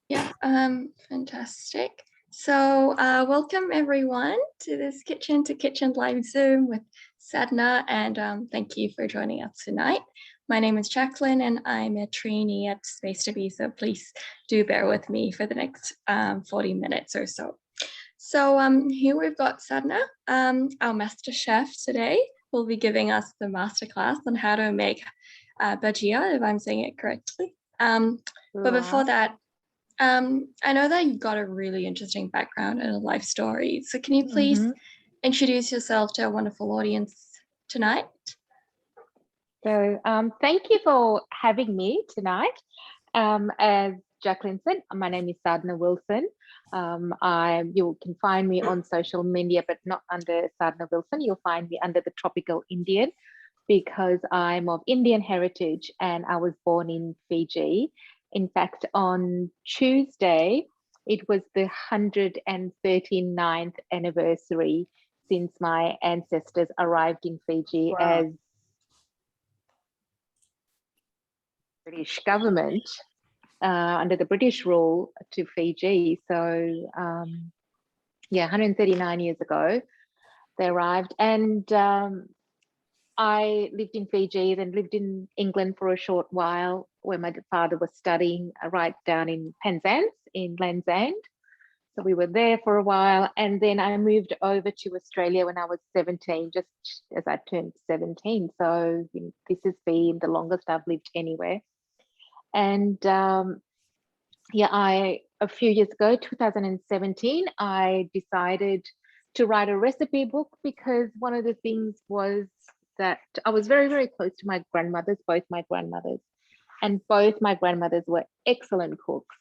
Yeah, fantastic. So, welcome everyone to this Kitchen to Kitchen live Zoom with Sadhna, and thank you for joining us tonight. My name is Jacqueline, and I'm a trainee at Space to Be, so please do bear with me for the next 40 minutes or so. So, here we've got Sadhna, our master chef today, will be giving us the masterclass on how to make Bhajia, if I'm saying it correctly. But before Right. that, I know that you've got a really interesting background and a life story. So can you please hmm introduce yourself to our wonderful audience tonight? Thank you for having me tonight. As Jacqueline said, my name is Sadhna Wilson. You can find me on social media, but not under Sadhna Wilson. You'll find me under the Tropical Indian because I'm of Indian heritage and I was born in Fiji. In fact, on Tuesday, it was the 139th anniversary since my ancestors arrived in Fiji Wow. as British government under the British rule to Fiji. Yeah, 139 years ago, they arrived. And I lived in Fiji, then lived in England for a short while where my father was studying right down in Penzance in Land's End. So we were there for a while. And then I moved over to Australia when I was 17, just as I turned 17. So this has been the longest I've lived anywhere. And yeah, a few years ago, 2017, I decided to write a recipe book because one of the things was that I was very, very close to my grandmothers, both my grandmothers, and both my grandmothers were excellent cooks.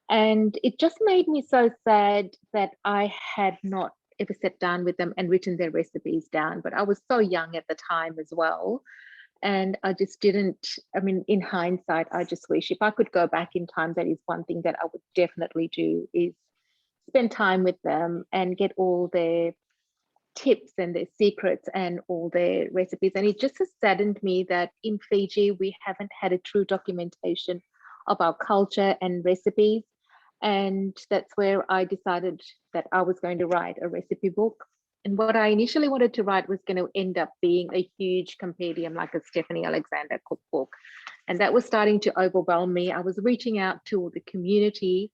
And it just made me so sad that I had not ever sat down with them and written their recipes down. But I was so young at the time as well. And I just didn't, I mean, in hindsight, I just wish if I could go back in time, that is one thing that I would definitely do is spend time with them and get all their tips and their secrets and all their recipes. And it just has saddened me that in Fiji, we haven't had a true documentation of our culture and recipes. And that's where I decided that I was going to write a recipe book. And what I initially wanted to write was going to end up being a huge compendium like a Stephanie Alexander cookbook. And that was starting to overwhelm me. I was reaching out to the community,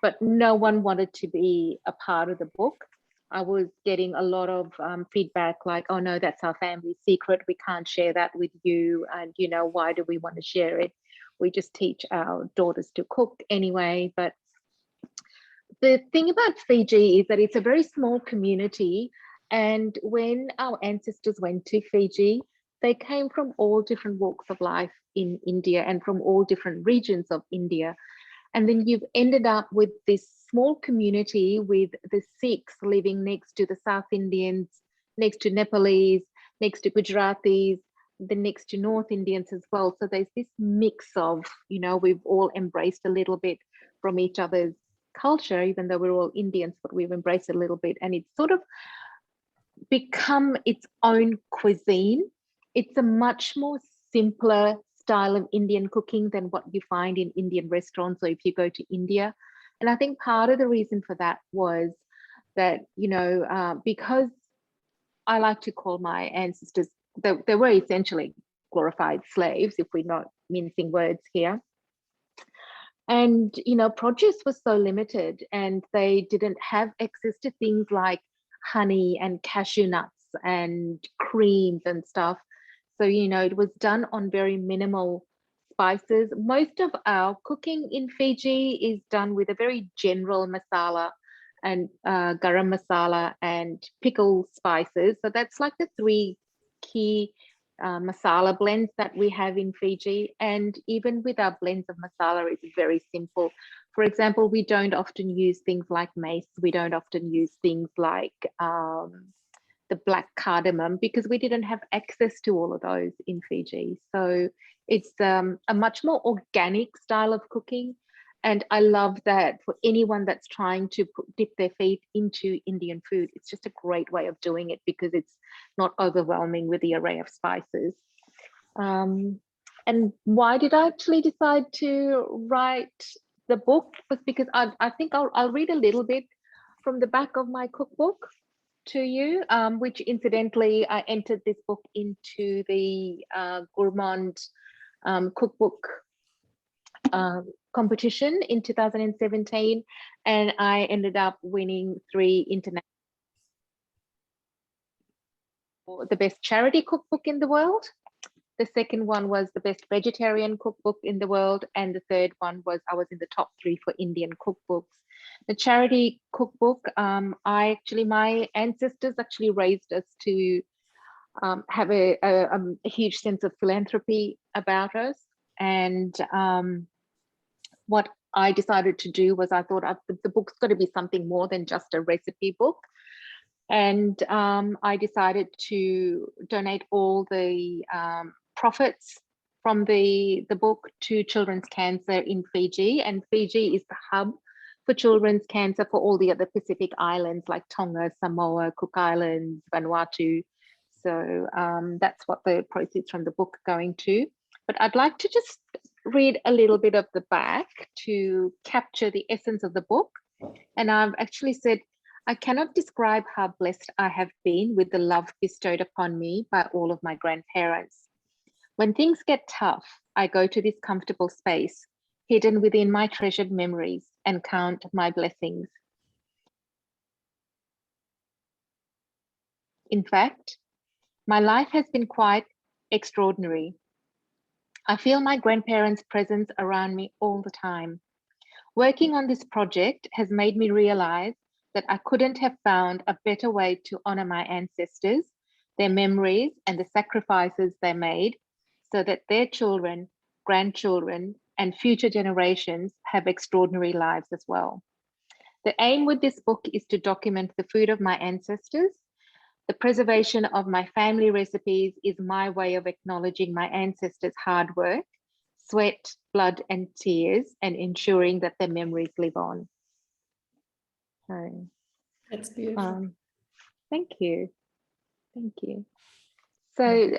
but no one wanted to be a part of the book. I was getting a lot of feedback like, oh no, that's our family secret. We can't share that with you. And, why do we want to share it? We just teach our daughters to cook anyway. But the thing about Fiji is that it's a very small community. And when our ancestors went to Fiji, they came from all different walks of life in India and from all different regions of India. And then you've ended up with this small community with the Sikhs living next to the South Indians, next to Nepalese, next to Gujaratis, then next to North Indians as well. So there's this mix of, we've all embraced a little bit from each other's culture, even though we're all Indians, but we've embraced a little bit. And it's sort of become its own cuisine. It's a much more simpler style of Indian cooking than what you find in Indian restaurants or if you go to India. And I think part of the reason for that was that, because I like to call my ancestors, they were essentially glorified slaves, if we're not mincing words here. And, produce was so limited and they didn't have access to things like honey and cashew nuts and creams and stuff. So, it was done on very minimal spices. Most of our cooking in Fiji is done with a very general masala and garam masala and pickle spices. So that's like the three key masala blends that we have in Fiji. And even with our blends of masala, it's very simple. For example, we don't often use things like mace. We don't often use things like the black cardamom because we didn't have access to all of those in Fiji. So it's a much more organic style of cooking. And I love that for anyone that's trying to dip their feet into Indian food, it's just a great way of doing it because it's not overwhelming with the array of spices. And why did I actually decide to write the book was because I think I'll read a little bit from the back of my cookbook to you, which incidentally I entered this book into the Gourmand cookbook competition in 2017, and I ended up winning 3 international, the best charity cookbook in the world. The second one was the best vegetarian cookbook in the world, and the third one was I was in the top 3 for Indian cookbooks. The charity cookbook, my ancestors actually raised us to have a huge sense of philanthropy about us. And what I decided to do was I thought the book's got to be something more than just a recipe book. And I decided to donate all the profits from the book to children's cancer in Fiji. And Fiji is the hub for children's cancer for all the other Pacific islands like Tonga, Samoa, Cook Islands, Vanuatu. So that's what the proceeds from the book are going to. But I'd like to just read a little bit of the back to capture the essence of the book. And I've actually said, I cannot describe how blessed I have been with the love bestowed upon me by all of my grandparents. When things get tough, I go to this comfortable space, hidden within my treasured memories, and count my blessings. In fact, my life has been quite extraordinary. I feel my grandparents' presence around me all the time. Working on this project has made me realize that I couldn't have found a better way to honor my ancestors, their memories, and the sacrifices they made so that their children, grandchildren, and future generations have extraordinary lives as well. The aim with this book is to document the food of my ancestors. The preservation of my family recipes is my way of acknowledging my ancestors' hard work, sweat, blood, and tears, and ensuring that their memories live on. So, that's beautiful. Thank you. Thank you. So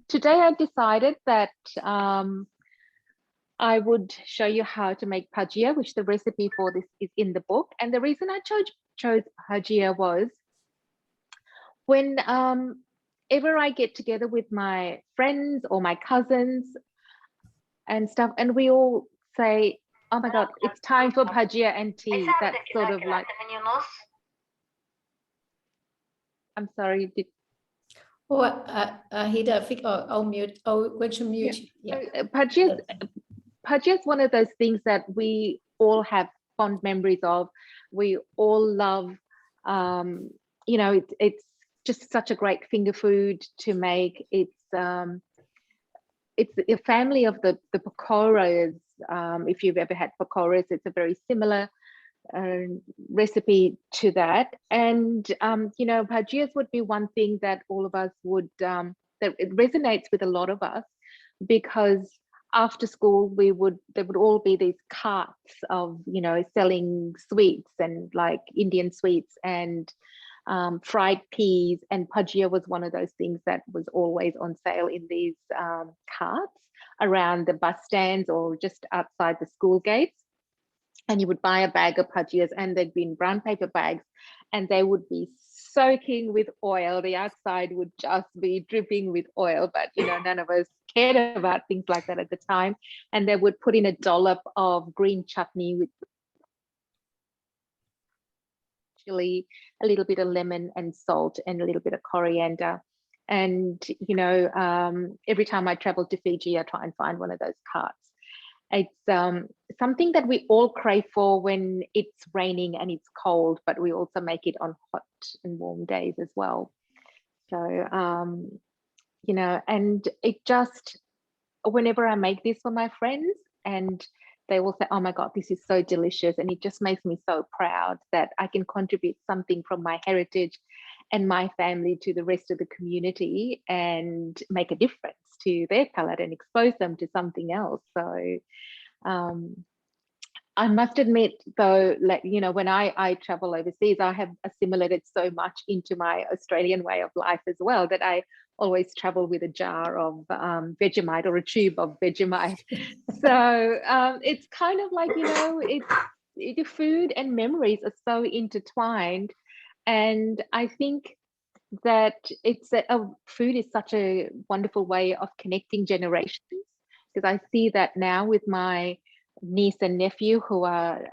today I decided that I would show you how to make Bhajiya, which the recipe for this is in the book. And the reason I chose Bhajiya was when ever I get together with my friends or my cousins and stuff, and we all say, oh my God, it's time for Bhajiya and tea. That's sort of like, I'm sorry. Hida, I'll mute. Oh, when to mute. Yeah. Bhajiya is one of those things that we all have fond memories of. We all love, you know, it's just such a great finger food to make. It's a family of the Pakoras. If you've ever had Pakoras, it's a very similar recipe to that. And you know, bhajiyas would be one thing that all of us would that it resonates with a lot of us, because after school there would all be these carts of, you know, selling sweets and like Indian sweets and fried peas, and bhajiya was one of those things that was always on sale in these carts around the bus stands or just outside the school gates. And you would buy a bag of bhajiyas, and they'd be in brown paper bags, and they would be soaking with oil. The outside would just be dripping with oil, but you know, none of us cared about things like that at the time. And they would put in a dollop of green chutney with chili, a little bit of lemon and salt, and a little bit of coriander. And you know, every time I traveled to Fiji, I try and find one of those carts. It's something that we all crave for when it's raining and it's cold, but we also make it on hot and warm days as well. So, you know, and it just, whenever I make this for my friends, and they will say, oh my God, this is so delicious. And it just makes me so proud that I can contribute something from my heritage and my family to the rest of the community and make a difference to their palate and expose them to something else. So I must admit though, like, you know, when I travel overseas, I have assimilated so much into my Australian way of life as well, that I always travel with a jar of Vegemite or a tube of Vegemite. So it's kind of like, the food and memories are so intertwined. And I think that food is such a wonderful way of connecting generations, because I see that now with my niece and nephew who are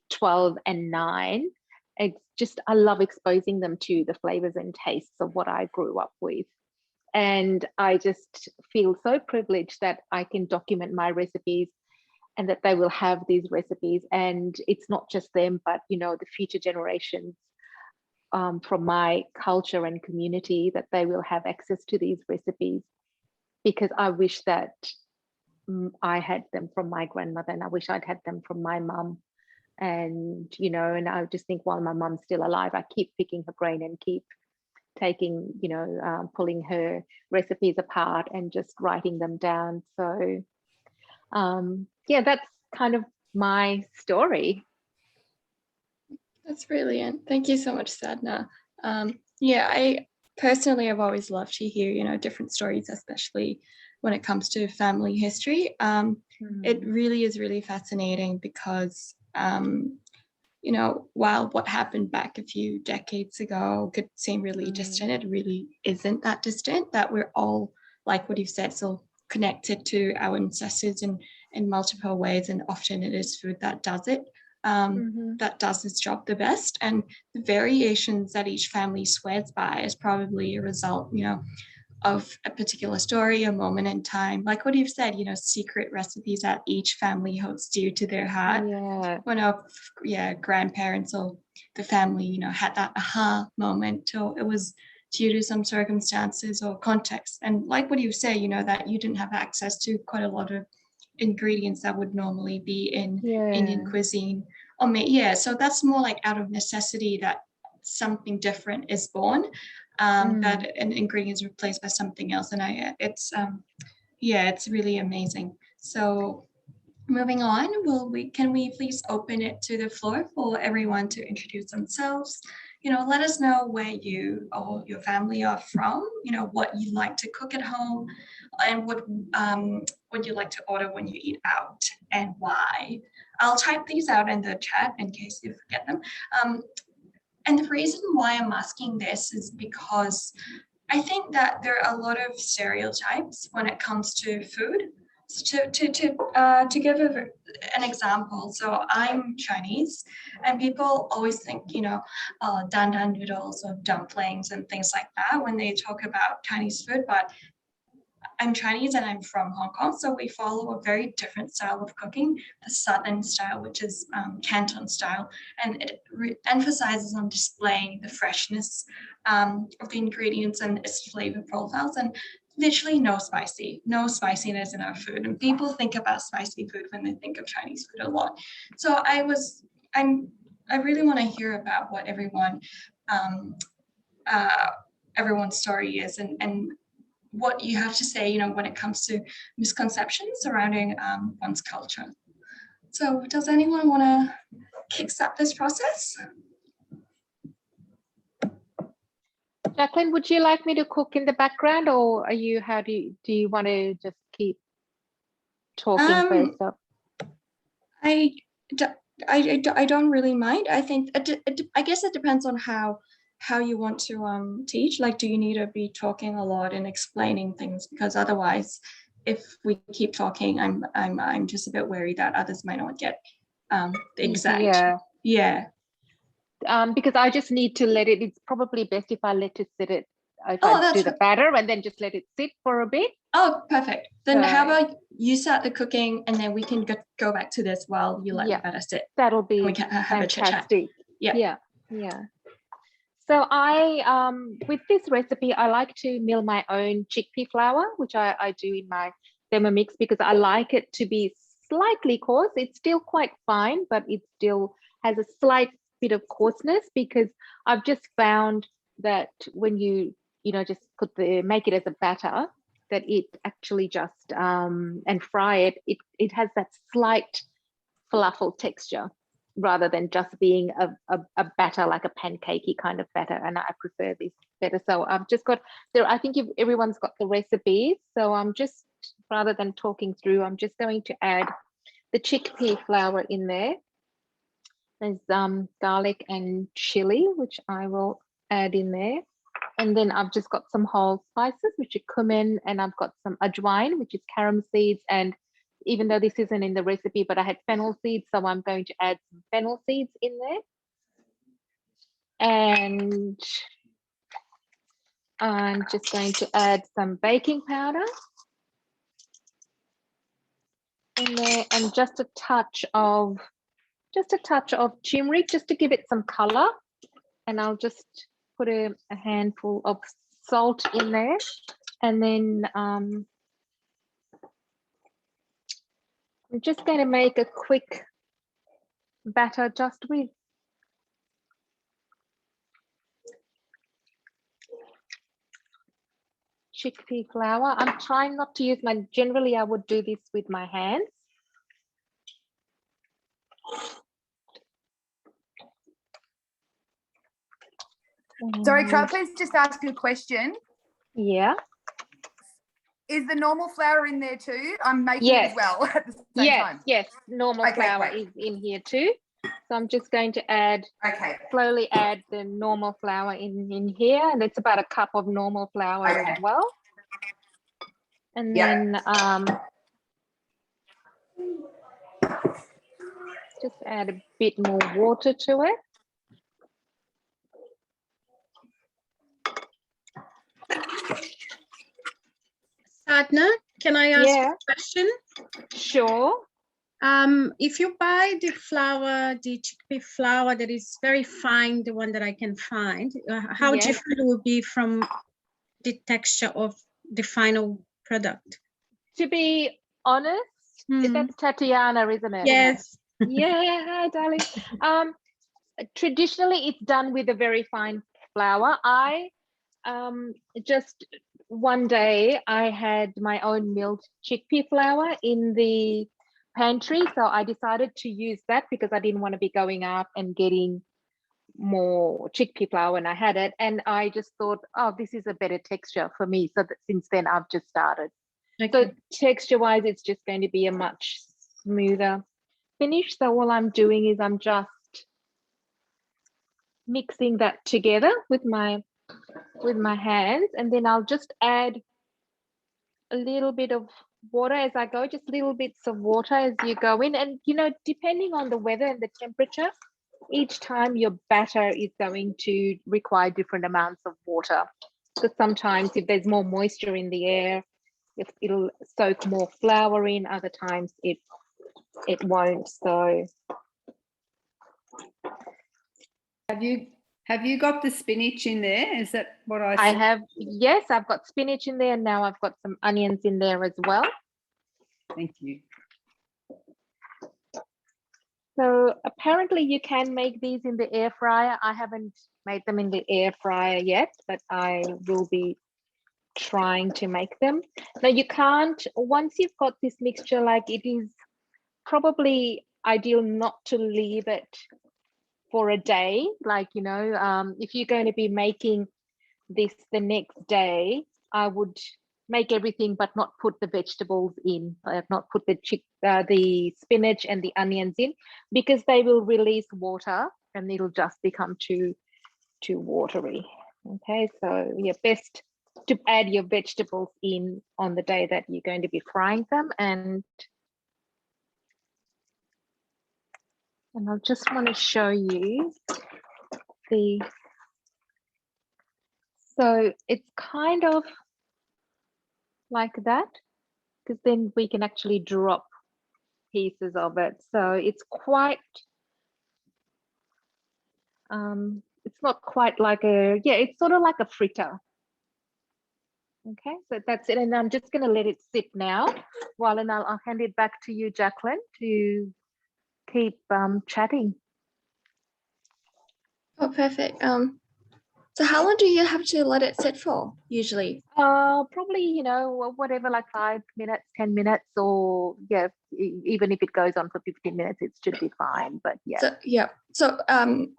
12 and 9. It's just, I love exposing them to the flavors and tastes of what I grew up with. And I just feel so privileged that I can document my recipes and that they will have these recipes. And it's not just them, but, the future generations from my culture and community, that they will have access to these recipes, because I wish that I had them from my grandmother, and I wish I'd had them from my mum. And, and I just think while my mum's still alive, I keep picking her brain and keep taking, pulling her recipes apart and just writing them down. So, yeah, that's kind of my story. That's brilliant. Thank you so much, Sadhna. Yeah, I personally have always loved to hear, different stories, especially when it comes to family history. It really is really fascinating because, while what happened back a few decades ago could seem really distant, it really isn't that distant, that we're all, like what you've said, so connected to our ancestors in multiple ways, and often it is food that does it. That does its job the best, and the variations that each family swears by is probably a result, of a particular story, a moment in time. Like what you've said, secret recipes that each family holds dear to their heart. Yeah. When our grandparents or the family, had that aha moment, or it was due to some circumstances or context. And like what you say, that you didn't have access to quite a lot of ingredients that would normally be in Indian cuisine. So that's more like out of necessity that something different is born, that an ingredient is replaced by something else. And it's really amazing. So moving on, can we please open it to the floor for everyone to introduce themselves? Let us know where you or your family are from, what you like to cook at home, and what you like to order when you eat out, and why. I'll type these out in the chat in case you forget them. And the reason why I'm asking this is because I think that there are a lot of stereotypes when it comes to food. So to give an example, so I'm Chinese, and people always think, dan dan noodles or dumplings and things like that when they talk about Chinese food. But I'm Chinese and I'm from Hong Kong, so we follow a very different style of cooking, the Southern style, which is Canton style, and it emphasizes on displaying the freshness of the ingredients and its flavor profiles, and literally no spiciness in our food. And people think about spicy food when they think of Chinese food a lot. So I really want to hear about what everyone's story is, and what you have to say, when it comes to misconceptions surrounding one's culture. So does anyone want to kickstart this process? Jacqueline, would you like me to cook in the background, or do you want to just keep talking for yourself? I don't really mind. I think I guess it depends on how you want to teach. Like, do you need to be talking a lot and explaining things? Because otherwise, if we keep talking, I'm just a bit worried that others might not get the exact. Yeah. Because I just need to let it. It's probably best if I let it sit. Do the batter and then just let it sit for a bit. Oh, perfect. Then how about you start the cooking, and then we can go back to this while you let the batter sit. That'll be we can have fantastic. A chit chat. Yeah. So I, with this recipe, I like to mill my own chickpea flour, which I do in my Thermomix, because I like it to be slightly coarse. It's still quite fine, but it still has a slight bit of coarseness, because I've just found that when you just make it as a batter, that it actually just and fry it has that slight falafel texture, rather than just being a batter, like a pancakey kind of batter. And I prefer this better. So I've just got there. I think everyone's got the recipes. So I'm just, rather than talking through, I'm just going to add the chickpea flour in there. There's garlic and chili, which I will add in there. And then I've just got some whole spices, which are cumin, and I've got some ajwain, which is carom seeds. And even though this isn't in the recipe, but I had fennel seeds, so I'm going to add some fennel seeds in there. And I'm just going to add some baking powder in there, and just a touch of turmeric, just to give it some color. And I'll just put a handful of salt in there, and then I'm just going to make a quick batter just with chickpea flour. I'm trying not to use generally I would do this with my hands. Sorry, can I please just ask you a question? Yeah. Is the normal flour in there too? I'm making it as well at the same time. Yes, normal flour is in here too. So I'm just going to slowly add the normal flour in here, and it's about a cup of normal flour as well. And then just add a bit more water to it. Sadhna, can I ask you a question? Sure. If you buy the flour, the chickpea flour that is very fine, the one that I can find, how different it will be from the texture of the final product? To be honest, that's Tatiana, isn't it? Yes. Yeah, hi, darling. Traditionally, it's done with a very fine flour. I just one day I had my own milled chickpea flour in the pantry, so I decided to use that because I didn't want to be going out and getting more chickpea flour when I had it, and I just thought, oh, this is a better texture for me. So that since then I've just started. So texture wise, it's just going to be a much smoother finish. So all I'm doing is I'm just mixing that together with my hands, and then I'll just add a little bit of water as I go, just little bits of water as you go in. And depending on the weather and the temperature, each time your batter is going to require different amounts of water, because sometimes if there's more moisture in the air, it'll soak more flour in, other times it won't. So have you got the spinach in there? Is that what I said? I have, yes, I've got spinach in there, and now I've got some onions in there as well. Thank you. So apparently you can make these in the air fryer. I haven't made them in the air fryer yet, but I will be trying to make them. Now you can't, once you've got this mixture, like, it is probably ideal not to leave it for a day. Like, if you're going to be making this the next day, I would make everything but not put the vegetables in. I have not put the spinach and the onions in, because they will release water and it'll just become too watery. Okay, so best to add your vegetables in on the day that you're going to be frying them. And I just want to show you so it's kind of like that, because then we can actually drop pieces of it. So it's quite, it's not quite like it's sort of like a fritter. Okay, so that's it. And I'm just going to let it sit now while, and I'll hand it back to you, Jacqueline, to keep chatting. Oh, perfect. So how long do you have to let it sit for usually? Probably, whatever, like 5 minutes, 10 minutes, or even if it goes on for 15 minutes, it should be fine. But So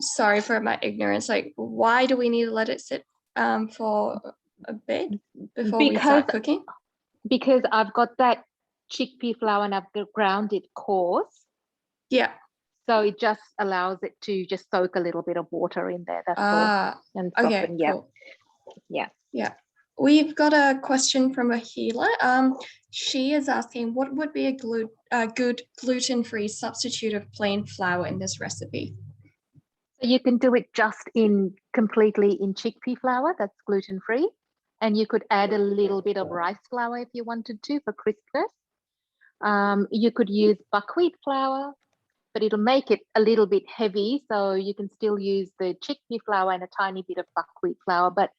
sorry for my ignorance. Like, why do we need to let it sit for a bit before we start cooking? Because I've got that chickpea flour and I've ground it coarse. Yeah. So it just allows it to just soak a little bit of water in there. That's all. And soften. Okay, Yeah. cool. Yeah. Yeah. We've got a question from a healer. She is asking, what would be a good gluten-free substitute of plain flour in this recipe? So you can do it just completely in chickpea flour, that's gluten-free. And you could add a little bit of rice flour if you wanted to for crispness. You could use buckwheat flour, but it'll make it a little bit heavy. So you can still use the chickpea flour and a tiny bit of buckwheat flour. But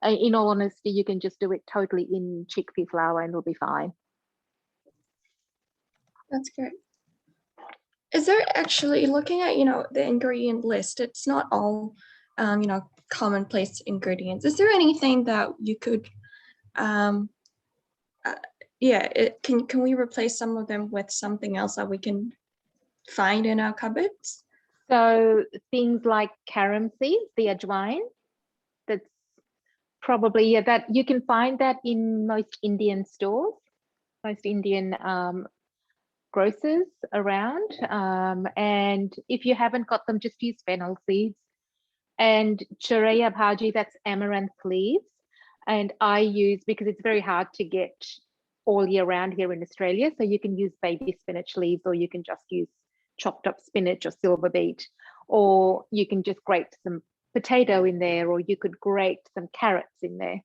in all honesty, you can just do it totally in chickpea flour and it'll be fine. That's great. Is there actually, looking at, the ingredient list, it's not all, commonplace ingredients. Is there anything that you could, can we replace some of them with something else that we can find in our cupboards? So things like carom seeds, the ajwain, that's probably, that you can find that in most Indian stores, most Indian grocers around. And if you haven't got them, just use fennel seeds. And Chickpea bhaji, that's amaranth leaves. And I use, because it's very hard to get all year round here in Australia, so you can use baby spinach leaves, or you can just use chopped up spinach or silver beet, or you can just grate some potato in there, or you could grate some carrots in there.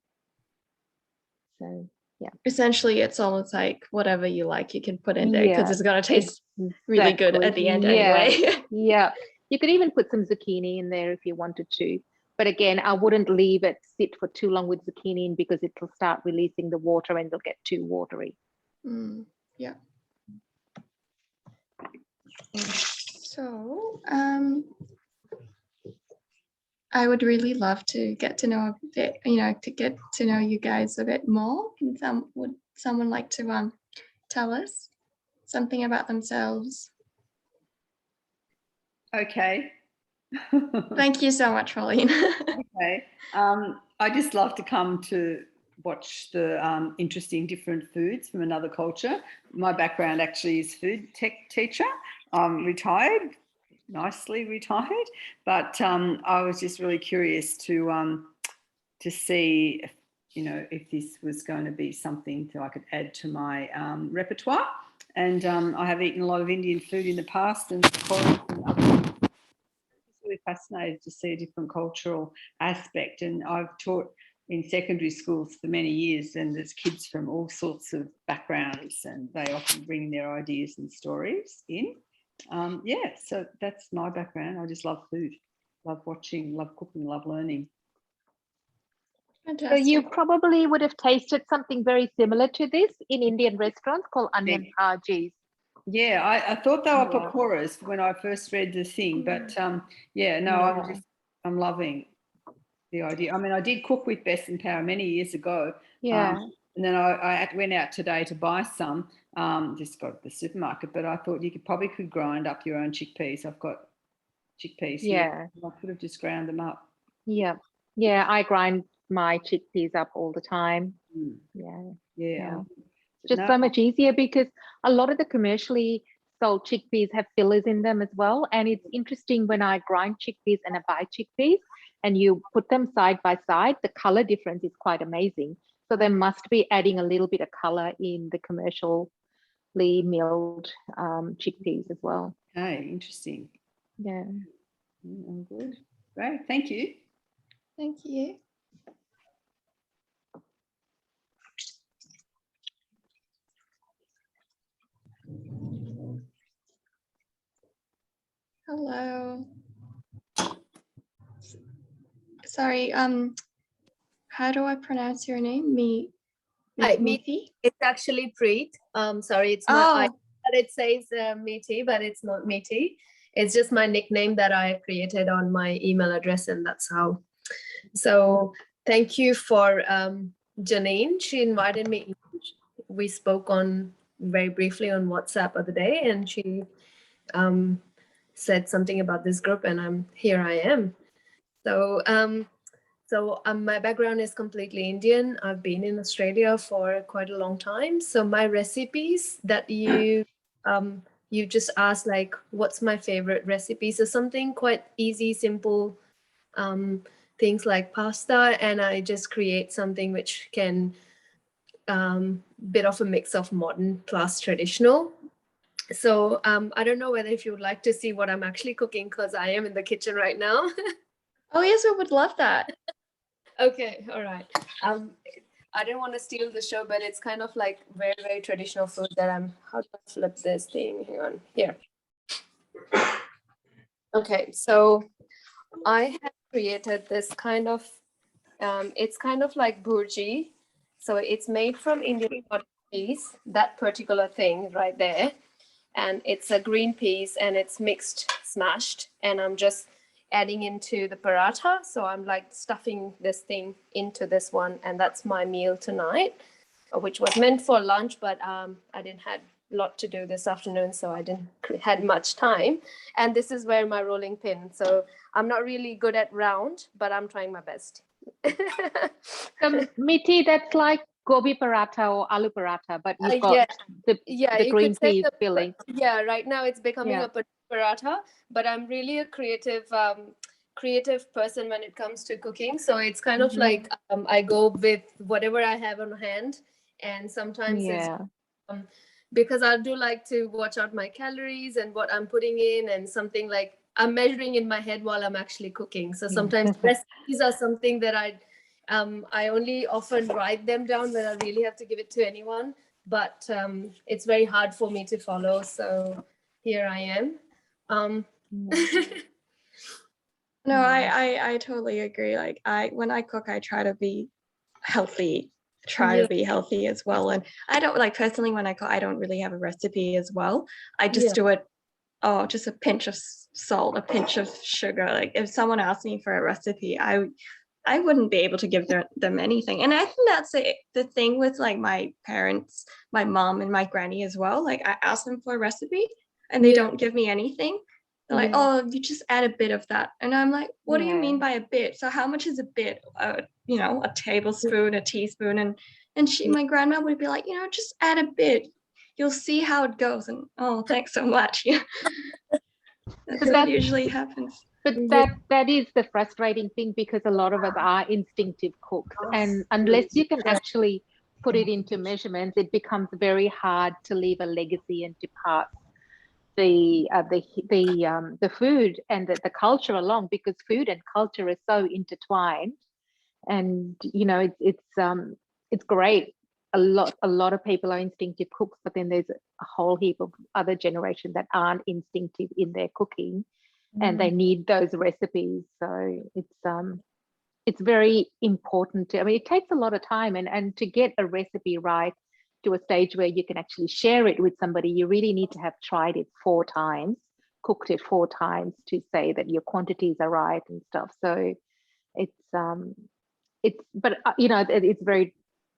So yeah, essentially it's almost like whatever you like you can put in there, because it's going to taste really good at the end anyway. Yeah, you could even put some zucchini in there if you wanted to, but again, I wouldn't leave it sit for too long with zucchini in, because it'll start releasing the water and it'll get too watery. Yeah. So I would really love to get to know a bit, to get to know you guys a bit more. Would someone like to tell us something about themselves? Okay. Thank you so much, Pauline. Okay. I just love to come to watch the interesting different foods from another culture. My background actually is food tech teacher. I'm retired, nicely retired, but I was just really curious to see if this was going to be something that I could add to my repertoire. And I have eaten a lot of Indian food in the past, and it's really fascinated to see a different cultural aspect. And I've taught in secondary schools for many years, and there's kids from all sorts of backgrounds, and they often bring their ideas and stories in. So that's my background. I just love food, love watching, love cooking, love learning. Fantastic. So you probably would have tasted something very similar to this in Indian restaurants called onion bhajis. Yeah, I thought they were pakoras when I first read the thing, but I'm loving the idea. I mean, I did cook with Bess and Power many years ago. Yeah. And then I went out today to buy some, just got at the supermarket, but I thought you probably could grind up your own chickpeas. I've got chickpeas here. I could have just ground them up. Yeah. Yeah, I grind my chickpeas up all the time. Yeah. Just so much easier, because a lot of the commercially sold chickpeas have fillers in them as well. And it's interesting when I grind chickpeas and I buy chickpeas and you put them side by side, the color difference is quite amazing. So they must be adding a little bit of color in the commercially milled chickpeas as well. Okay, interesting. Yeah. Good. Great. Thank you. Thank you. Hello. Sorry, how do I pronounce your name? Meeti. It's actually Preet. Sorry, it's not. It says Meeti, but it's not Meeti. It's just my nickname that I created on my email address, and that's how. So thank you for Janine. She invited me. We spoke on very briefly on WhatsApp the other day, and she said something about this group, and here I am. So So my background is completely Indian. I've been in Australia for quite a long time. So my recipes that you just asked, like, what's my favorite recipe? So something quite easy, simple, things like pasta, and I just create something which can bit of a mix of modern plus traditional. So I don't know whether if you would like to see what I'm actually cooking, because I am in the kitchen right now. Oh yes, we would love that. Okay, all right. I didn't want to steal the show, but it's kind of like very, very traditional food that how do I flip this thing? Hang on, here. Okay, so I have created this kind of, it's kind of like bhurji. So it's made from Indian cottage cheese, that particular thing right there. And it's a green peas and it's mixed, smashed. And I'm just adding into the paratha. So I'm like stuffing this thing into this one. And that's my meal tonight, which was meant for lunch, but I didn't have a lot to do this afternoon, so I didn't had much time. And this is where my rolling pin. So I'm not really good at round, but I'm trying my best. Miti, that's like gobi paratha or aloo paratha, but you've got the green pea filling. Yeah, right now it's becoming a paratha, but I'm really a creative person when it comes to cooking. So it's kind of like I go with whatever I have on hand, and sometimes it's because I do like to watch out my calories and what I'm putting in, and something like I'm measuring in my head while I'm actually cooking. So sometimes recipes are something that I only often write them down when I really have to give it to anyone, but it's very hard for me to follow. So here I am. No, I totally agree. Like when I cook, I try to be healthy, to be healthy as well. And I don't like personally when I cook, I don't really have a recipe as well. I just do it. Oh, just a pinch of salt, a pinch of sugar. Like if someone asked me for a recipe, I wouldn't be able to give them anything. And I think that's the thing with like my parents, my mom and my granny as well. Like I ask them for a recipe and they don't give me anything. They're like, oh, you just add a bit of that. And I'm like, what do you mean by a bit? So how much is a bit? You know, a tablespoon, a teaspoon. And my grandma would be like, you know, just add a bit. You'll see how it goes. And oh, thanks so much. Yeah. That's what usually happens. But that is the frustrating thing, because a lot of us are instinctive cooks, and unless you can actually put it into measurements, it becomes very hard to leave a legacy and to pass the food and the culture along, because food and culture is so intertwined. And you know, it's great. A lot of people are instinctive cooks, but then there's a whole heap of other generation that aren't instinctive in their cooking, and they need those recipes. So it's very important to, I mean, it takes a lot of time, and to get a recipe right to a stage where you can actually share it with somebody, you really need to have tried it 4 times, cooked it 4 times to say that your quantities are right and stuff. So but you know, it's very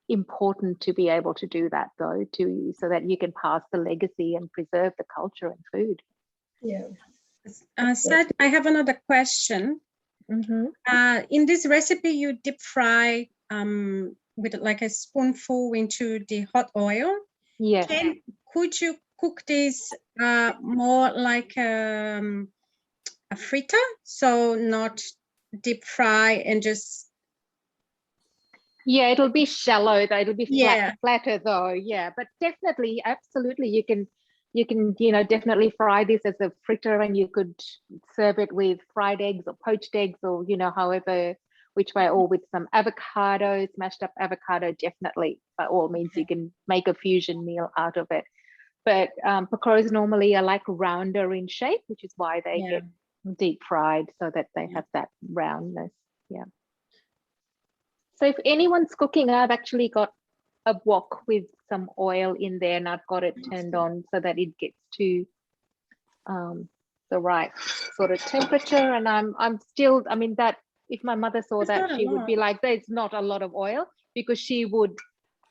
important to be able to do that though, too, so that you can pass the legacy and preserve the culture and food. Sad, I have another question. In this recipe, you deep fry with like a spoonful into the hot oil. Yes. Could you cook this more like a fritter, so not deep fry and just? Yeah, it'll be shallow though. It'll be flatter though. Yeah, but definitely, absolutely, you can, you know, definitely fry this as a fritter, and you could serve it with fried eggs or poached eggs, or you know, however which way, or with some avocado, smashed up avocado. Definitely, by all means, you can make a fusion meal out of it. But pakoras normally are like rounder in shape, which is why they get deep fried, so that they have that roundness. Yeah. So if anyone's cooking, I've actually got a wok with some oil in there, and I've got it turned on so that it gets to the right sort of temperature. And I'm still, I mean, that if my mother saw that, she would be like, there's not a lot of oil, because she would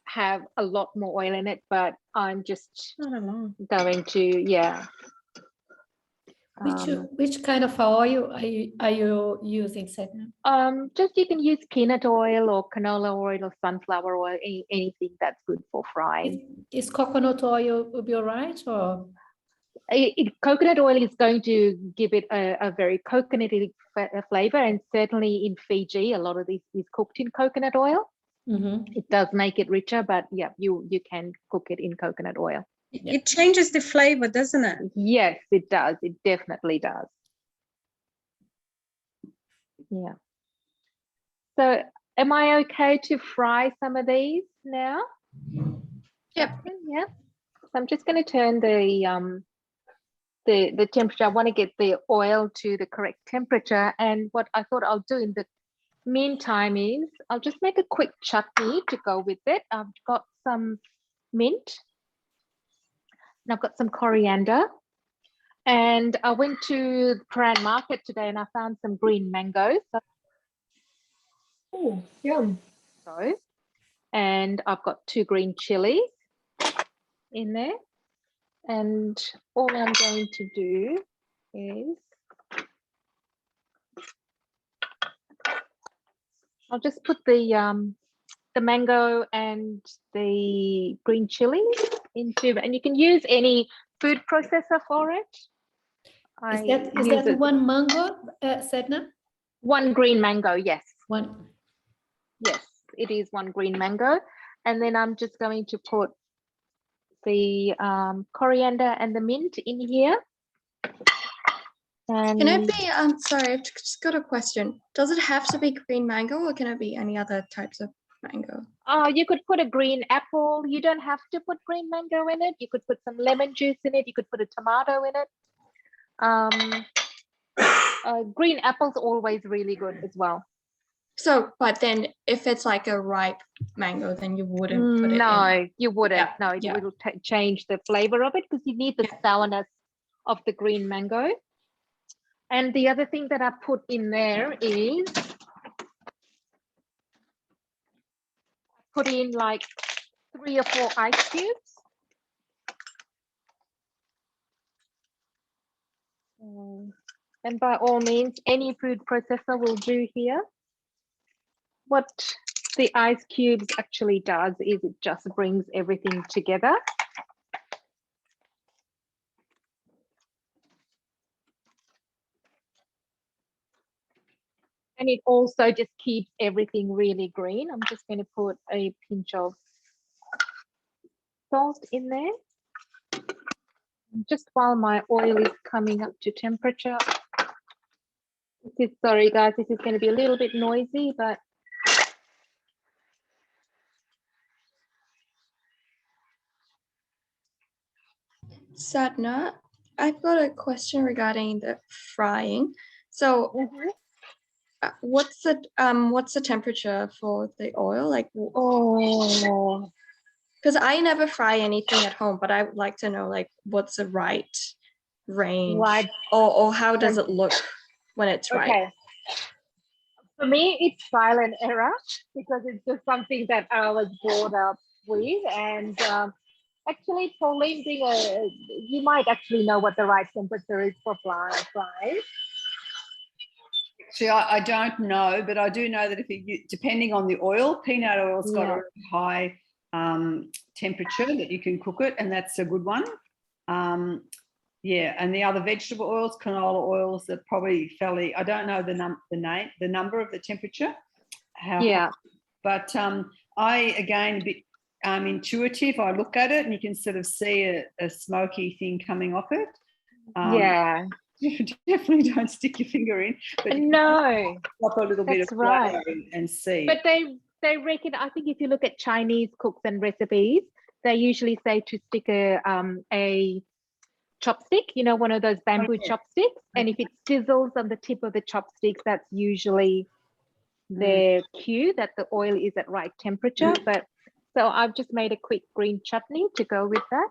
have a lot more oil in it, but I'm just going to, Which kind of oil are you using, Sadhna? Just you can use peanut oil or canola oil or sunflower oil, anything that's good for frying. Is coconut oil will be all right, or? Coconut oil is going to give it a very coconutty flavor, and certainly in Fiji, a lot of this is cooked in coconut oil. It does make it richer, but yeah, you can cook it in coconut oil. It changes the flavor, doesn't it? Yes, it does. It definitely does. Yeah. So am I okay to fry some of these now? Yep. Yeah. So I'm just going to turn the temperature. I want to get the oil to the correct temperature. And what I thought I'll do in the meantime is I'll just make a quick chutney to go with it. I've got some mint. And I've got some coriander, and I went to the Paran market today and I found some green mangoes. Oh, yum. And I've got 2 green chilies in there. And all I'm going to do is I'll just put the mango and the green chilies into, and you can use any food processor for it. Is that one mango, Sadhna? 1 green mango, yes. One. Yes, it is 1 green mango. And then I'm just going to put the coriander and the mint in here. And Can it be, sorry, I've just got a question. Does it have to be green mango, or can it be any other types of mango? You could put a green apple. You don't have to put green mango in it. You could put some lemon juice in it. You could put a tomato in it. Green apple's always really good as well. So, but then if it's like a ripe mango, then you wouldn't put it in. No, you wouldn't. Yeah, No, yeah. it will change the flavor of it because you need the sourness of the green mango. And the other thing that I put in there is put in like 3 or 4 ice cubes. And by all means, any food processor will do here. What the ice cubes actually does is it just brings everything together. And it also just keeps everything really green. I'm just going to put a pinch of salt in there. Just while my oil is coming up to temperature. Sorry guys, this is going to be a little bit noisy, but Sadhna, I've got a question regarding the frying. So what's the temperature for the oil? Like, because I never fry anything at home, but I would like to know, like, what's the right range, or how does it look when it's right? For me, it's trial and error because it's just something that I was brought up with. And actually, Pauline, you might actually know what the right temperature is for frying. See, I don't know, but I do know that if you, depending on the oil, peanut oil's got a really high temperature that you can cook it, and that's a good one. And the other vegetable oils, canola oils, are probably fairly. I don't know the number of the temperature. But I again a bit intuitive. I look at it and you can sort of see a smoky thing coming off it. You definitely don't stick your finger in. But no, drop a little bit of flour and see. But they reckon. I think if you look at Chinese cooks and recipes, they usually say to stick a chopstick, you know, one of those bamboo chopsticks, and if it sizzles on the tip of the chopsticks, that's usually their cue that the oil is at right temperature. But so I've just made a quick green chutney to go with that.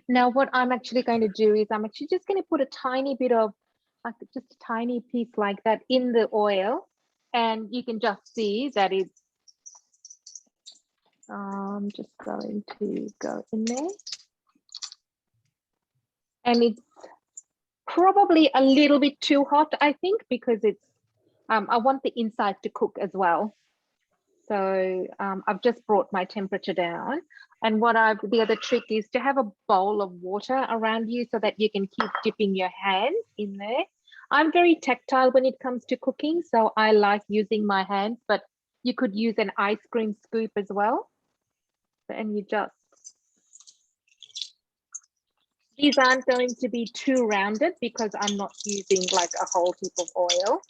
Now what I'm actually going to do is I'm actually just going to put a tiny bit of, like just a tiny piece like that in the oil, and you can just see that it's just going to go in there. And it's probably a little bit too hot, I think, because it's I want the inside to cook as well. So I've just brought my temperature down. And the other trick is to have a bowl of water around you so that you can keep dipping your hands in there. I'm very tactile when it comes to cooking, so I like using my hands, but you could use an ice cream scoop as well. And you just, these aren't going to be too rounded because I'm not using like a whole heap of oil,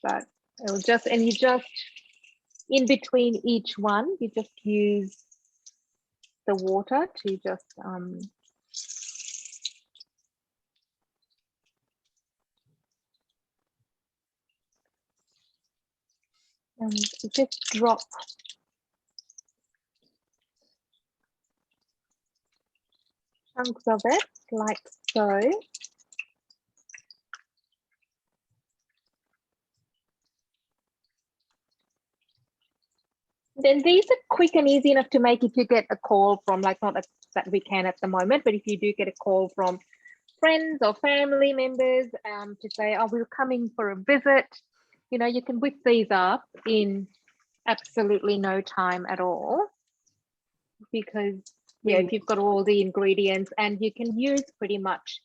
but it'll just, and you just, in between each one, you just use the water to just and you just drop chunks of it like so. Then these are quick and easy enough to make if you get a call from, like, not that we can at the moment, but if you do get a call from friends or family members to say, oh, we're coming for a visit, you know, you can whip these up in absolutely no time at all, because yeah, if you've got all the ingredients, and you can use pretty much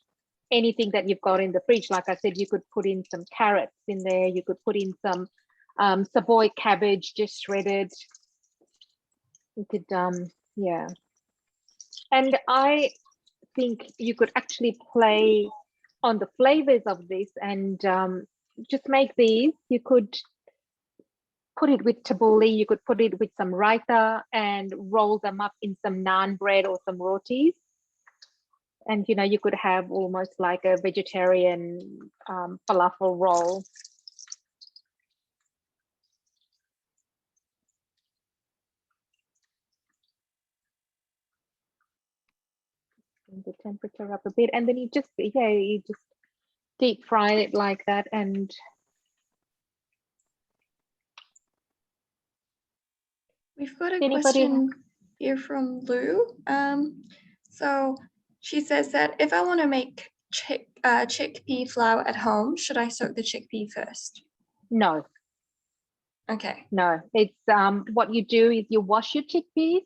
anything that you've got in the fridge. Like I said, you could put in some carrots in there, you could put in some Savoy cabbage just shredded. You could yeah, and I think you could actually play on the flavors of this and just make these. You could put it with tabbouleh, you could put it with some raita and roll them up in some naan bread or some rotis. And, you know, you could have almost like a vegetarian falafel roll. Bring the temperature up a bit, and then you just, yeah, you just deep fry it like that. And we've got a question here from Lou. So she says that if I want to make chickpea flour at home, should I soak the chickpea first? No. Okay. No, it's what you do is you wash your chickpeas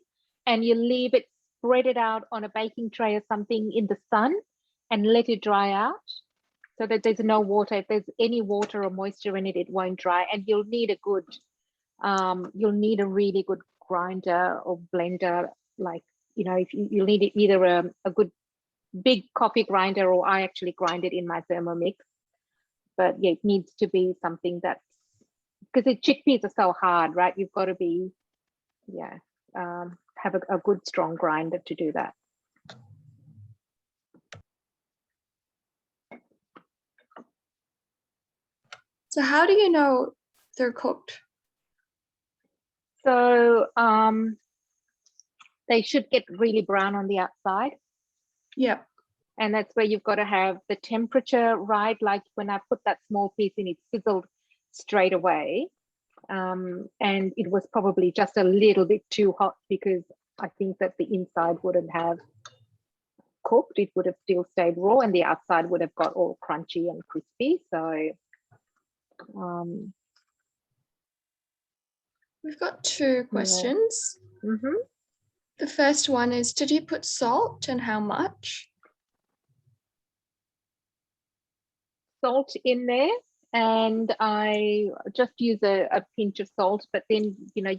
and you leave it, spread it out on a baking tray or something in the sun and let it dry out so that there's no water. If there's any water or moisture in it, it won't dry. And you'll need a good, you'll need a really good grinder or blender. Like, you know, if you'll need either a good big coffee grinder, or I actually grind it in my Thermomix. But yeah, it needs to be something that's, because the chickpeas are so hard, right? You've got to be, yeah, have a good strong grinder to do that. So how do you know they're cooked? So they should get really brown on the outside. Yeah. And that's where you've got to have the temperature right. Like when I put that small piece in, it sizzled straight away. And it was probably just a little bit too hot, because I think that the inside wouldn't have cooked. It would have still stayed raw and the outside would have got all crunchy and crispy. So we've got two questions. Yeah. Mm-hmm. The first one is, did you put salt, and how much? Salt in there, and I just use a pinch of salt, but then, you know,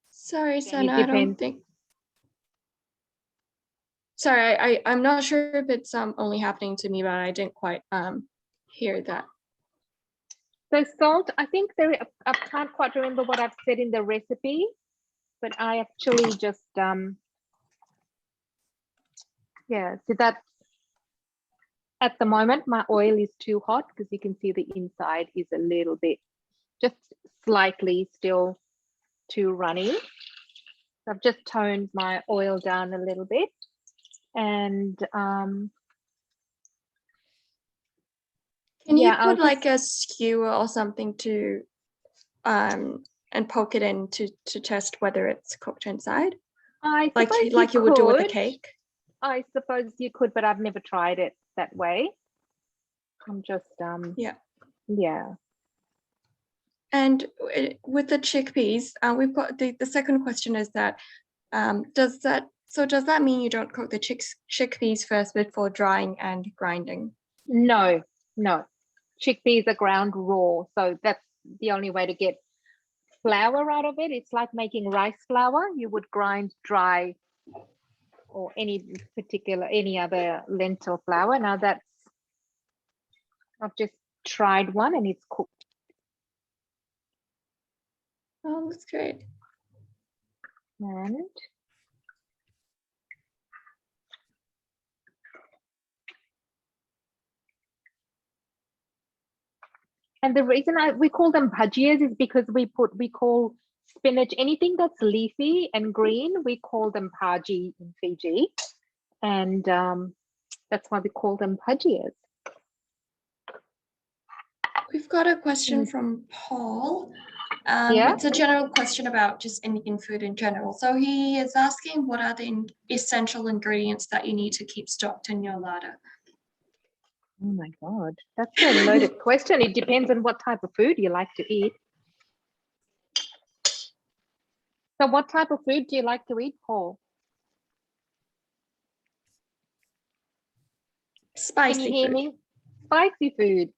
sorry, Sadhna, I don't think. Sorry, I'm not sure if it's only happening to me, but I didn't quite hear that. So salt, I think I can't quite remember what I've said in the recipe, but I actually just yeah, so that at the moment my oil is too hot, because you can see the inside is a little bit, just slightly still too runny. So I've just toned my oil down a little bit, and can you put like a skewer or something to and poke it in to test whether it's cooked inside, like you would do with a cake? I suppose you could, but I've never tried it that way. I'm just yeah. And with the chickpeas, we've got the second question is that does that mean you don't cook the chickpeas first before drying and grinding? No. Chickpeas are ground raw, so that's the only way to get flour out of it. It's like making rice flour. You would grind dry, or any other lentil flour. Now I've just tried one and it's cooked. Oh, that's great. And the reason we call them bhajiyas is because we call spinach, anything that's leafy and green, we call them bhaji in Fiji, and that's why we call them bhajiyas. We've got a question from Paul. It's a general question about just Indian food in general. So he is asking, what are the essential ingredients that you need to keep stocked in your larder? Oh my God, that's a loaded question. It depends on what type of food you like to eat. So what type of food do you like to eat, Paul? Spicy Can you hear me? Spicy food.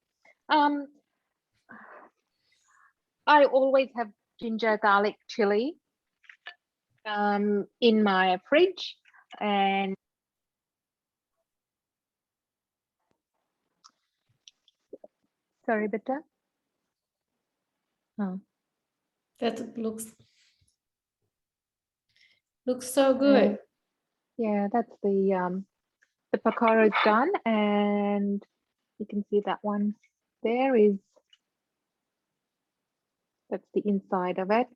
I always have ginger, garlic, chili in my fridge, and sorry, Betta. Oh. That looks so good. Yeah, that's the pakora done, and you can see that one there is. That's the inside of it.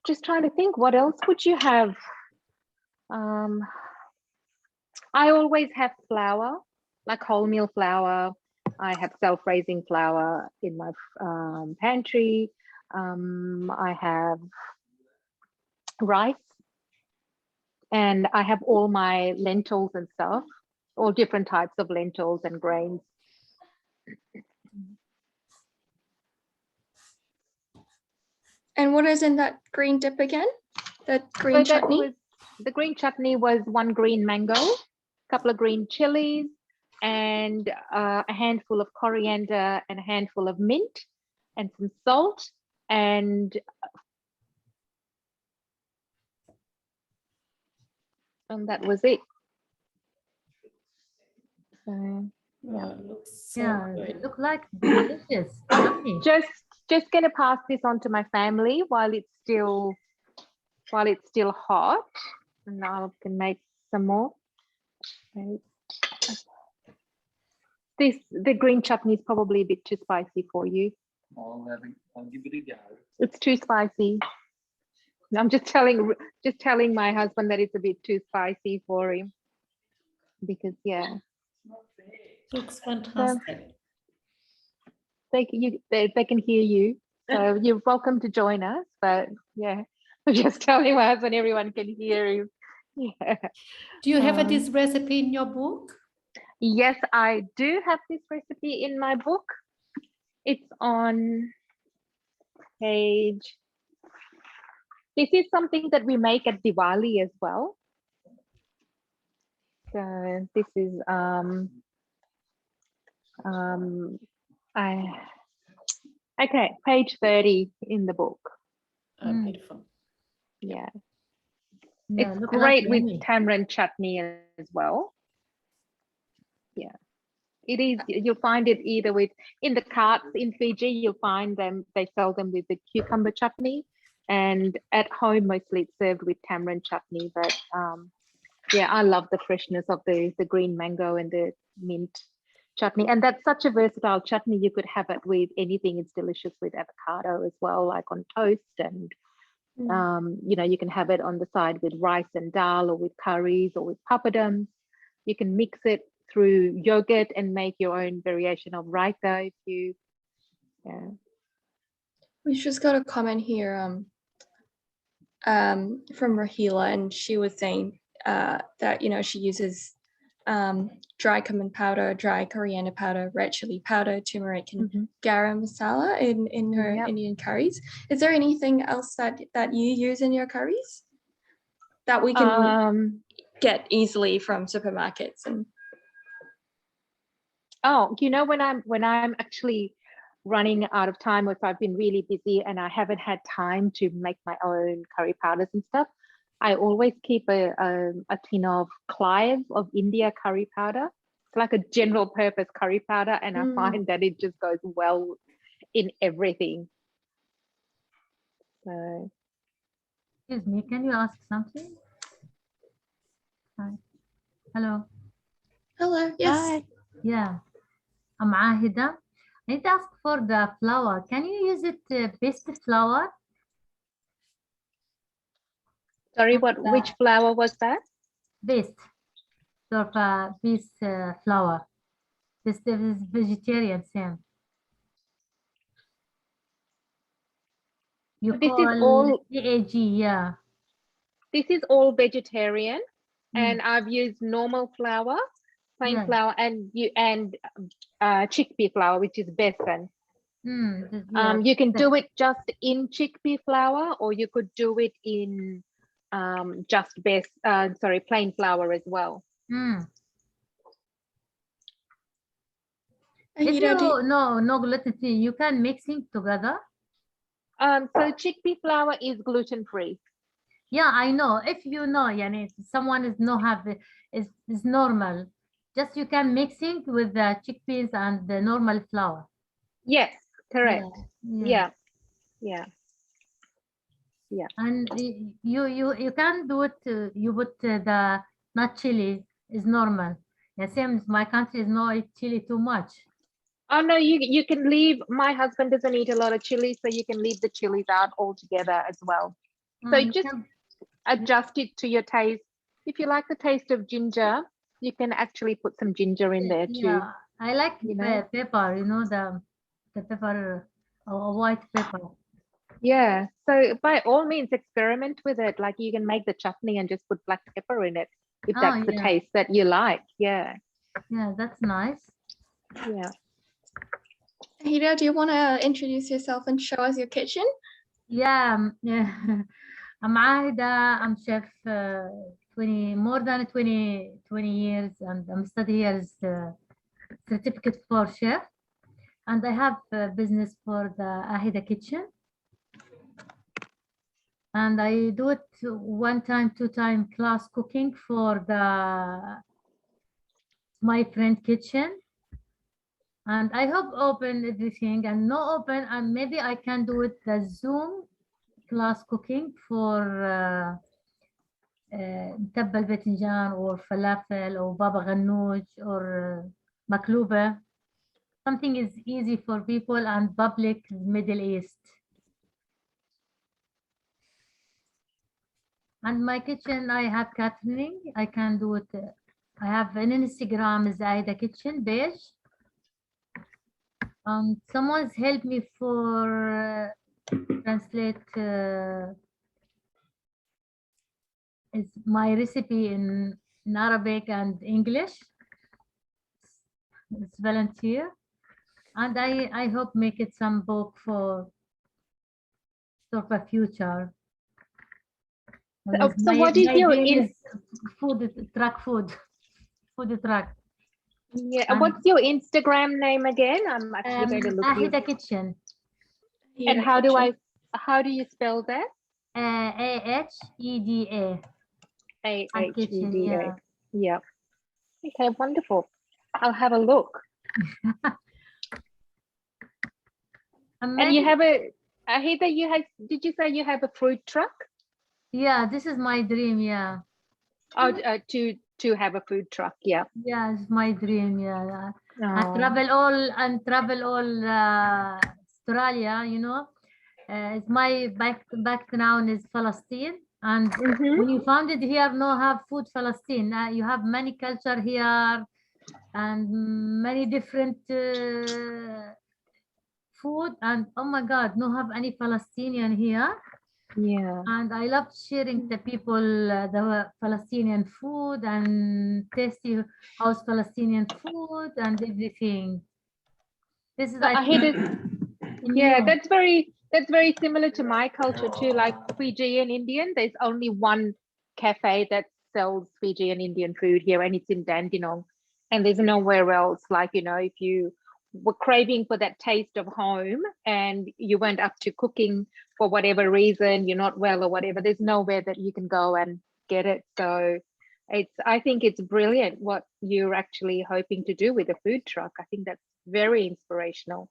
Just trying to think, what else would you have? I always have flour, like wholemeal flour. I have self-raising flour in my pantry. I have rice, and I have all my lentils and stuff, all different types of lentils and grains. And what is in that green dip again? The green chutney? The green chutney was 1 green mango, a couple of green chilies, and a handful of coriander and a handful of mint and some salt, and that was it. So, yeah, looks so good. It looks like delicious. Just gonna pass this on to my family while it's still hot, and I can make some more. The green chutney is probably a bit too spicy for you. I'll give it a go. It's too spicy. I'm just telling my husband that it's a bit too spicy for him, because Looks fantastic. They can hear you, so you're welcome to join us. But I'm just telling my husband everyone can hear you. Yeah. Do you have this recipe in your book? Yes, I do have this recipe in my book. It's on page. This is something that we make at Diwali as well. So this is okay, page 30 in the book. Beautiful. Yeah. It's great with tamarind chutney as well. Yeah. It is. You'll find it either in the carts in Fiji. You'll find them. They sell them with the cucumber chutney, and at home mostly it's served with tamarind chutney. But I love the freshness of the green mango and the mint chutney, and that's such a versatile chutney. You could have it with anything. It's delicious with avocado as well, like on toast, and you can have it on the side with rice and dal, or with curries, or with papadums. You can mix it through yogurt and make your own variation of raita if you. We just got a comment here. from Rahila, and she was saying that, you know, she uses dry cumin powder, dry coriander powder, red chili powder, turmeric, and garam masala in her Indian curries. Is there anything else that you use in your curries that we can get easily from supermarkets? And you know, when I'm actually running out of time, or if I've been really busy and I haven't had time to make my own curry powders and stuff, I always keep a tin of Clive of India curry powder. It's like a general purpose curry powder, and I find that it just goes well in everything. So, excuse me, can you ask something? Hi. Hello. Hello. Yes. Hi. Yeah, I'm Ahida. I need to ask for the flour. Can you use it best flour? sorry, which flour was that? Best. Sort of beef flour. This is vegetarian, same. You This call is all AAG, yeah. This is all vegetarian, and I've used normal flour, plain flour, and chickpea flour, which is besan. You can do it just in chickpea flour, or you could do it in just plain flour as well. If you no gluten free, you can mixing together. So chickpea flour is gluten free. Yeah, I know. If you know, yani, if someone is no have is normal. Just you can mixing with the chickpeas and the normal flour. Yes, correct. Yeah. And you can do it. You put the not chili is normal. The same as my country is no eat chili too much. Oh no, you can leave. My husband doesn't eat a lot of chili, so you can leave the chilies out altogether as well. So just adjust it to your taste. If you like the taste of ginger, you can actually put some ginger in there too. Yeah, I like pepper. You know the pepper, white pepper. Yeah. So by all means, experiment with it. Like you can make the chutney and just put black pepper in it if that's the taste that you like. Yeah. Yeah, that's nice. Yeah. Hida, do you want to introduce yourself and show us your kitchen? Yeah. I'm Ahida. I'm chef more than 20 years, and I'm studying as certificate for chef. And I have a business for the Ahida kitchen. And I do it 1 time, 2 time class cooking for my friend kitchen. And I hope open everything, and no open, and maybe I can do it the Zoom class cooking for متبل باذنجان or falafel or baba ghanoush or maklouba. Something is easy for people and public Middle East. And my kitchen, I have catering. I can do it. I have an Instagram is Aida Kitchen page. Someone's helped me for translate is my recipe in Arabic and English. It's volunteer, and I hope make it some book for sort of future. So what is your food truck? Yeah, and what's your Instagram name again? I'm actually going to look Ahida Kitchen. And how do you spell that? AHEDA. AHEDA. Yeah. Okay, wonderful. I'll have a look. And you have Ahida, did you say you have a fruit truck? Yeah, this is my dream, yeah. Oh, to have a food truck, yeah. Yeah, it's my dream, yeah. I travel all Australia, you know. It's my background is Palestine, and when you found it here, no have food Palestine. You have many culture here and many different food, and oh my God, no have any Palestinian here. Yeah. And I love sharing the people the Palestinian food and tasty house Palestinian food and everything. This is, I hear think, yeah, that's very similar to my culture too. Like Fijian Indian, there's only one cafe that sells Fijian Indian food here, and it's in Dandenong, and there's nowhere else. Like, you know, if you were craving for that taste of home and you went up to cooking for whatever reason, you're not well or whatever, there's nowhere that you can go and get it. So I think it's brilliant what you're actually hoping to do with a food truck. I think that's very inspirational.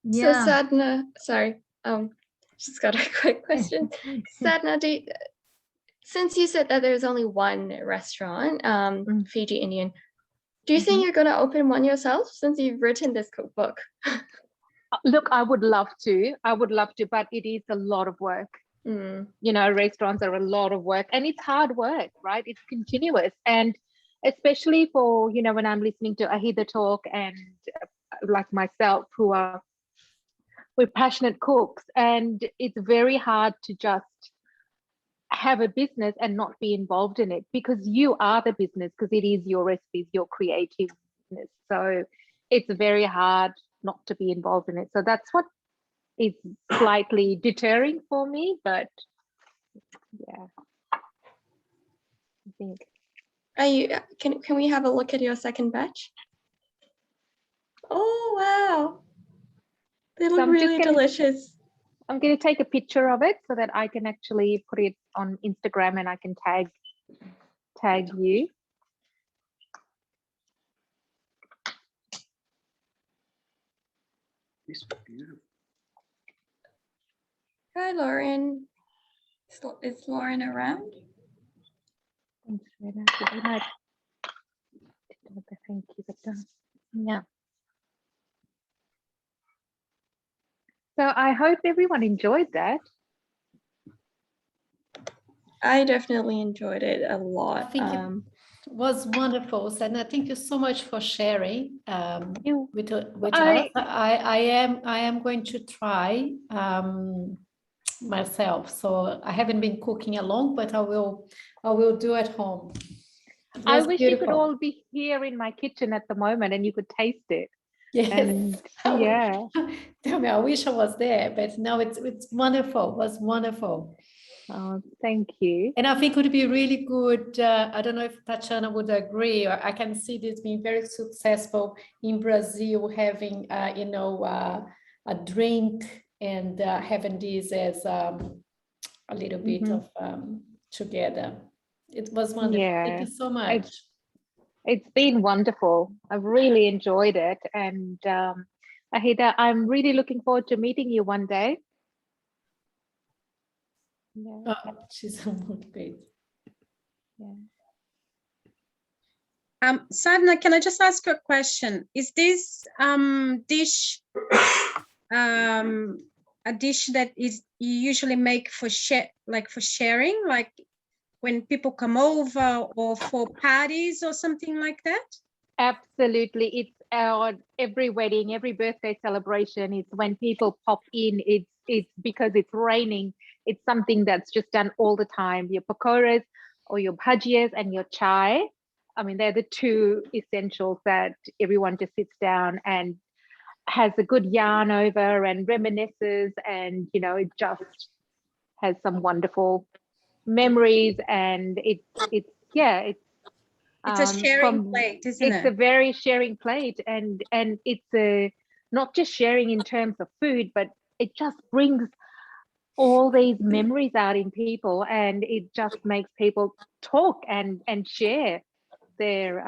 Yeah. So Sadhna, sorry, just got a quick question. Sadhna, since you said that there's only one restaurant, Fiji Indian, do you think you're going to open one yourself since you've written this cookbook? Look, I would love to, but it is a lot of work. You know, restaurants are a lot of work, and it's hard work, right? It's continuous. And especially for, you know, when I'm listening to Ahida talk and like myself, we're passionate cooks, and it's very hard to just have a business and not be involved in it, because you are the business, because it is your recipes, your creative business. So it's very hard not to be involved in it. So that's what is slightly deterring for me, but yeah, I think. Are you? Can we have a look at your second batch? Oh wow, they look really delicious. I'm going to take a picture of it so that I can actually put it on Instagram, and I can tag you. It's beautiful. Hi, Lauren. Is Lauren around? Thanks, Rita. Thank you. Yeah. So I hope everyone enjoyed that. I definitely enjoyed it a lot. I think it was wonderful, Sadhna. Thank you so much for sharing with us. I am going to try myself. So I haven't been cooking along, but I will do at home. I wish you could all be here in my kitchen at the moment and you could taste it. Yes. And, yeah. Tell me, I wish I was there, but no, it's wonderful. It was wonderful. Oh, thank you. And I think it would be really good. I don't know if Tatiana would agree, or I can see this being very successful in Brazil, having, a drink and having this as a little bit of together. It was wonderful. Yeah. Thank you so much. It's been wonderful. I've really enjoyed it. And Ahida, I'm really looking forward to meeting you one day. Yeah. Oh, she's motivated. Yeah. Sadhna, can I just ask you a question? Is this dish a dish that is you usually make for sharing, like when people come over or for parties or something like that? Absolutely. It's our every wedding, every birthday celebration. It's when people pop in. It's because it's raining. It's something that's just done all the time. Your pakoras or your bhajiyas and your chai. I mean, they're the two essentials that everyone just sits down and has a good yarn over and reminisces, and it just has some wonderful memories. And it's a sharing plate, isn't it? It's a very sharing plate, and it's not just sharing in terms of food, but it just brings all these memories out in people, and it just makes people talk and share their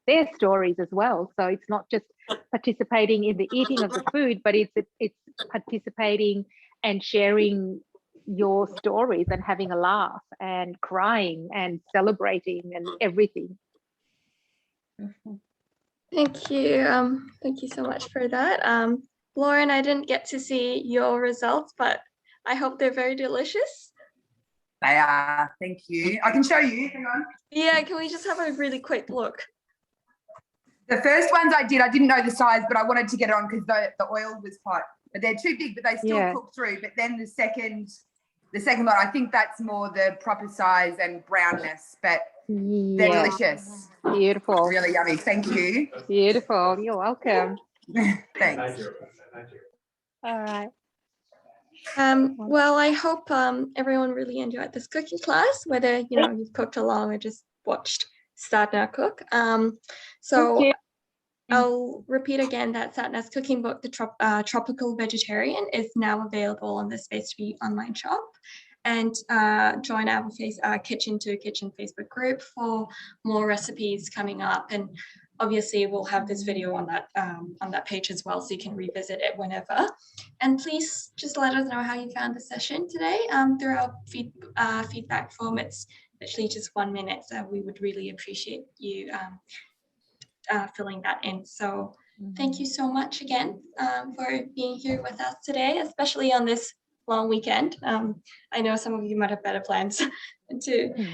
their stories as well. So it's not just participating in the eating of the food, but it's participating and sharing your stories and having a laugh and crying and celebrating and everything. Thank you. Thank you so much for that. Lauren, I didn't get to see your results, but I hope they're very delicious. They are. Thank you. I can show you. Hang on. Yeah, can we just have a really quick look? The first ones I didn't know the size, but I wanted to get it on because the oil was quite but they're too big, but they still cook through. But then the second lot, I think that's more the proper size and brownness, but they're delicious. Beautiful. Really yummy. Thank you. Beautiful. You're welcome. Thanks. Thank you. All right. Well, I hope everyone really enjoyed this cooking class, whether you've cooked along or just watched Sadhna cook. So I'll repeat again that Sadhna's cooking book, The Tropical Vegetarian, is now available on the Space to Be online shop. And join our Kitchen to Kitchen Facebook group for more recipes coming up. And obviously we'll have this video on that page as well, so you can revisit it whenever. And please just let us know how you found the session today through our feedback form. It's literally just 1 minute, so we would really appreciate you filling that in. So thank you so much again for being here with us today, especially on this long weekend. I know some of you might have better plans to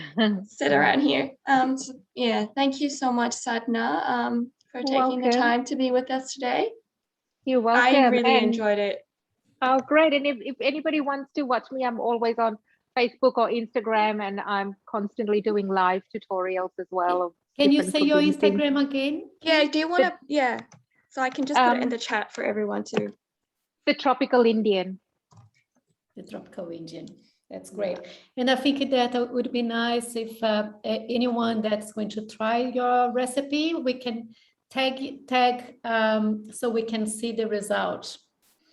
sit around here. So yeah, thank you so much, Sadhna, for taking the time to be with us today. You're welcome. I really enjoyed it. Oh, great. And if anybody wants to watch me, I'm always on Facebook or Instagram, and I'm constantly doing live tutorials as well. Can you say your Instagram again? Yeah, do you want to, so I can just put it in the chat for everyone to. The Tropical Indian. The Tropical Indian. That's great. And I think that it would be nice if anyone that's going to try your recipe, we can tag so we can see the result.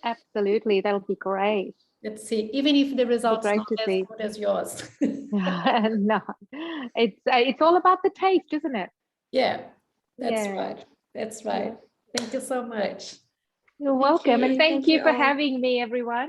Absolutely, that'll be great. Let's see, even if the results not as good as yours. No, it's all about the taste, isn't it? Yeah, that's right. That's right. Thank you so much. You're welcome. And thank you for having me, everyone.